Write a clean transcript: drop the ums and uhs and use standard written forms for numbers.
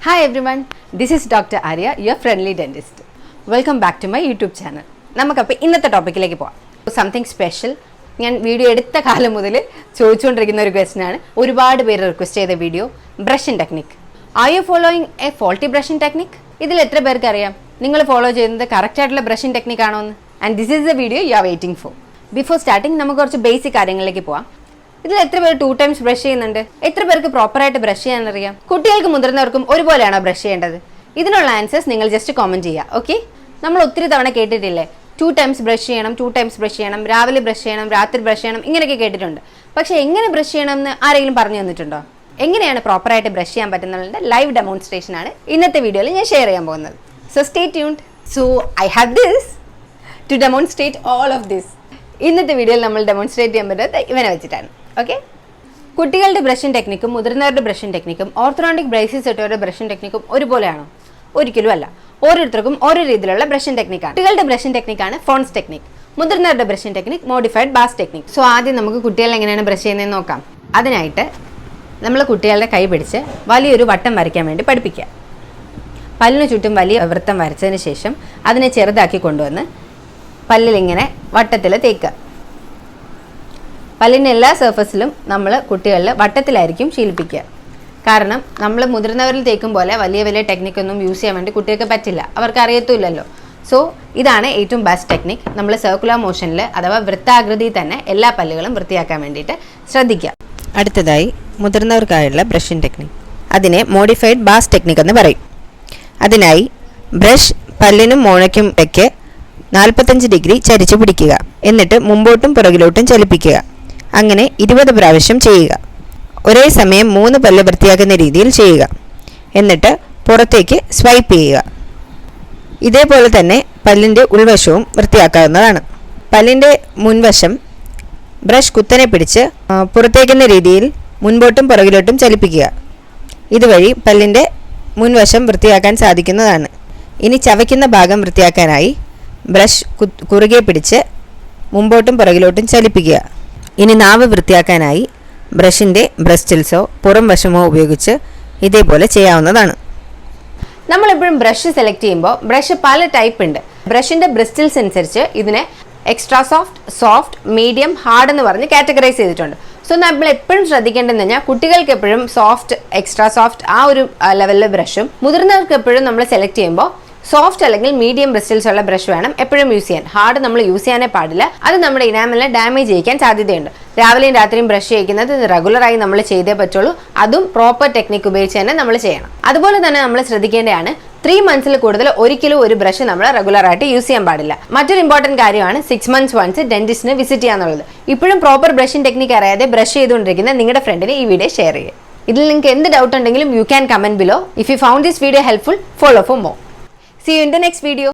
Hi everyone, this is Dr Arya, your friendly dentist. Welcome back to my YouTube channel. നമുക്കപ്പോൾ ഇന്നത്തെ ടോപ്പിക്കിലേക്ക് പോവാം. Something special. ഞാൻ video എടുത്ത കാലം മുതൽ ചോദിച്ചുകൊണ്ടിരിക്കുന്ന ഒരു ക്വസ്റ്റ്യൻ ആണ്. ഒരുപാട് പേര് റിക്വസ്റ്റ് ചെയ്ത video brushing technique. Are you following a faulty brushing technique? ഇതിൽ എത്ര പേർക്ക് അറിയാം നിങ്ങൾ ഫോളോ ചെയ്യുന്നത് കറക്റ്റ് ആയിട്ടുള്ള ബ്രഷിംഗ് ടെക്നിക് ആണോ എന്ന്? And this is the video you are waiting for. Before starting നമുക്ക് കുറച്ച് ബേസിക് കാര്യങ്ങളിലേക്ക് പോവാം. ഇതിൽ എത്ര പേര് 2 times ബ്രഷ് ചെയ്യുന്നുണ്ട്? എത്ര പേർക്ക് പ്രോപ്പറായിട്ട് ബ്രഷ് ചെയ്യാൻ അറിയാം? കുട്ടികൾക്കും മുതിർന്നവർക്കും ഒരുപോലെയാണോ ബ്രഷ് ചെയ്യേണ്ടത്? ഇതിനുള്ള ആൻസേഴ്സ് നിങ്ങൾ ജസ്റ്റ് കമന്റ് ചെയ്യുക. ഓക്കെ, നമ്മൾ ഒത്തിരി തവണ കേട്ടിട്ടില്ലേ 2 times ബ്രഷ് ചെയ്യണം, 2 times ബ്രഷ് ചെയ്യണം, രാവിലെ ബ്രഷ് ചെയ്യണം, രാത്രി ബ്രഷ് ചെയ്യണം, ഇങ്ങനെയൊക്കെ കേട്ടിട്ടുണ്ട്. പക്ഷേ എങ്ങനെ ബ്രഷ് ചെയ്യണം എന്ന് ആരെങ്കിലും പറഞ്ഞു തന്നിട്ടുണ്ടോ? എങ്ങനെയാണ് പ്രോപ്പറായിട്ട് ബ്രഷ് ചെയ്യാൻ പറ്റുന്നതിന്റെ ലൈവ് ഡെമോൺസ്ട്രേഷൻ ആണ് ഇന്നത്തെ വീഡിയോയിൽ ഞാൻ ഷെയർ ചെയ്യാൻ പോകുന്നത്. So stay tuned. So I have this to demonstrate all of this. ഇന്നത്തെ വീഡിയോയിൽ നമ്മൾ ഡെമോൺസ്ട്രേറ്റ് ചെയ്യാൻ പറ്റുന്നത് ഇവനെ വെച്ചിട്ടാണ്. ഓക്കെ, കുട്ടികളുടെ ബ്രഷിംഗ് ടെക്നിക്കും മുതിർന്നവരുടെ ബ്രഷിംഗ് ടെക്നിക്കും ഓർത്തോഡോണ്ടിക് ബ്രേസസ് ഇട്ടവരുടെ ബ്രഷിംഗ് ടെക്നിക്കും ഒരുപോലെയാണോ? ഒരിക്കലും അല്ല. ഓരോരുത്തർക്കും ഓരോ രീതിയിലുള്ള ബ്രഷിംഗ് ടെക്നിക്കാണ്. കുട്ടികളുടെ ബ്രഷിംഗ് ടെക്നിക്കാണ് ഫോൺസ് ടെക്നിക്, മുതിർന്നവരുടെ brushing technique modified Bass technique. So ആദ്യം നമുക്ക് കുട്ടികൾ എങ്ങനെയാണ് ബ്രഷ് ചെയ്യുന്നതെന്ന് നോക്കാം. അതിനായിട്ട് നമ്മൾ കുട്ടികളുടെ കൈ പിടിച്ച് വലിയൊരു വട്ടം വരയ്ക്കാൻ വേണ്ടി പഠിപ്പിക്കുക. പല്ലിന് ചുറ്റും വലിയ വൃത്തം വരച്ചതിന് ശേഷം അതിനെ ചെറുതാക്കി കൊണ്ടുവന്ന് പല്ലിലിങ്ങനെ വട്ടത്തിൽ തേക്കുക. പല്ലിൻ്റെ എല്ലാ സർഫസിലും നമ്മൾ കുട്ടികളിൽ വട്ടത്തിലായിരിക്കും ശീലിപ്പിക്കുക. കാരണം നമ്മൾ മുതിർന്നവരിൽ തേക്കും പോലെ വലിയ വലിയ ടെക്നിക്കൊന്നും യൂസ് ചെയ്യാൻ വേണ്ടി കുട്ടികൾക്ക് പറ്റില്ല, അവർക്ക് അറിയത്തുമില്ലല്ലോ. സോ ഇതാണ് ഏറ്റവും ബെസ്റ്റ് ടെക്നിക്. നമ്മൾ സർക്കുലർ മോഷനിൽ അഥവാ വൃത്താകൃതിയിൽ തന്നെ എല്ലാ പല്ലുകളും വൃത്തിയാക്കാൻ വേണ്ടിയിട്ട് ശ്രദ്ധിക്കുക. അടുത്തതായി മുതിർന്നവർക്കായുള്ള ബ്രഷിംഗ് ടെക്നിക്, അതിനെ മോഡിഫൈഡ് ബാസ് ടെക്നിക് എന്ന് പറയും. അതിനായി ബ്രഷ് പല്ലിനും മോണയ്ക്കും ഇടയ്ക്ക് 45 ഡിഗ്രി ചരിച്ചു പിടിക്കുക. എന്നിട്ട് മുമ്പോട്ടും പുറകിലോട്ടും ചലിപ്പിക്കുക. അങ്ങനെ 20 പ്രാവശ്യം ചെയ്യുക. ഒരേ സമയം 3 പല്ല് വൃത്തിയാക്കുന്ന രീതിയിൽ ചെയ്യുക. എന്നിട്ട് പുറത്തേക്ക് സ്വൈപ്പ് ചെയ്യുക. ഇതേപോലെ തന്നെ പല്ലിൻ്റെ ഉൾവശവും വൃത്തിയാക്കാവുന്നതാണ്. പല്ലിൻ്റെ മുൻവശം ബ്രഷ് കുത്തനെ പിടിച്ച് പുറത്തേക്കുന്ന രീതിയിൽ മുൻപോട്ടും പുറകിലോട്ടും ചലിപ്പിക്കുക. ഇതുവഴി പല്ലിൻ്റെ മുൻവശം വൃത്തിയാക്കാൻ സാധിക്കുന്നതാണ്. ഇനി ചവയ്ക്കുന്ന ഭാഗം വൃത്തിയാക്കാനായി ബ്രഷ് കുറുകെ പിടിച്ച് മുമ്പോട്ടും പുറകിലോട്ടും ചലിപ്പിക്കുക. ഇനി നാവ് വൃത്തിയാക്കാനായി ബ്രഷിൻ്റെ ബ്രസ്റ്റിൽസോ പുറം വശമോ ഉപയോഗിച്ച് ഇതേപോലെ ചെയ്യാവുന്നതാണ്. നമ്മളെപ്പോഴും ബ്രഷ് സെലക്ട് ചെയ്യുമ്പോൾ ബ്രഷ് പല ടൈപ്പ് ഉണ്ട്. ബ്രഷിൻ്റെ ബ്രിസ്റ്റിൽസ് അനുസരിച്ച് ഇതിനെ extra soft, soft, medium, hard എന്ന് പറഞ്ഞ് കാറ്റഗറൈസ് ചെയ്തിട്ടുണ്ട്. സോ നമ്മൾ എപ്പോഴും ശ്രദ്ധിക്കേണ്ടതെന്ന് പറഞ്ഞാൽ കുട്ടികൾക്ക് എപ്പോഴും സോഫ്റ്റ്, എക്സ്ട്രാ സോഫ്റ്റ് ആ ഒരു ലെവലിലെ ബ്രഷും, മുതിർന്നവർക്ക് എപ്പോഴും നമ്മൾ സെലക്ട് ചെയ്യുമ്പോൾ സോഫ്റ്റ് അല്ലെങ്കിൽ മീഡിയം ബ്രിസ്റ്റിൽസ് ഉള്ള ബ്രഷ് വേണം എപ്പോഴും യൂസ് ചെയ്യാൻ. ഹാർഡ് നമ്മൾ യൂസ് ചെയ്യാനേ പാടില്ല, അത് നമ്മുടെ ഇനാമലിനെ ഡാമേജ് ചെയ്യിക്കാൻ സാധ്യതയുണ്ട്. രാവിലെയും രാത്രിയും ബ്രഷ് ചെയ്യിക്കുന്നത് റെഗുലറായി നമ്മൾ ചെയ്തേ പറ്റുള്ളൂ. അതും പ്രോപ്പർ ടെക്നിക് ഉപയോഗിച്ച് തന്നെ നമ്മൾ ചെയ്യണം. അതുപോലെ തന്നെ നമ്മൾ ശ്രദ്ധിക്കേണ്ടതാണ് 3 months കൂടുതൽ ഒരിക്കലും ഒരു ബ്രഷ് നമ്മൾ റെഗുലറായിട്ട് യൂസ് ചെയ്യാൻ പാടില്ല. മറ്റൊരു ഇമ്പോർട്ടൻറ്റ് കാര്യമാണ് 6 months once ഡെന്റിസ്റ്റിനെ വിസിറ്റ് ചെയ്യാന്നുള്ളത്. ഇപ്പോഴും പ്രോപ്പർ ബ്രഷിംഗ് ടെക്നിക് അറിയാതെ ബ്രഷ് ചെയ്തുകൊണ്ടിരിക്കുന്ന നിങ്ങളുടെ ഫ്രണ്ടിന് ഈ വീഡിയോ ഷെയർ ചെയ്യുക. ഇതിൽ നിങ്ങൾക്ക് എന്ത് ഡൗട്ട് ഉണ്ടെങ്കിലും you can comment below. If you found this video helpful, follow for more. See you in the next video.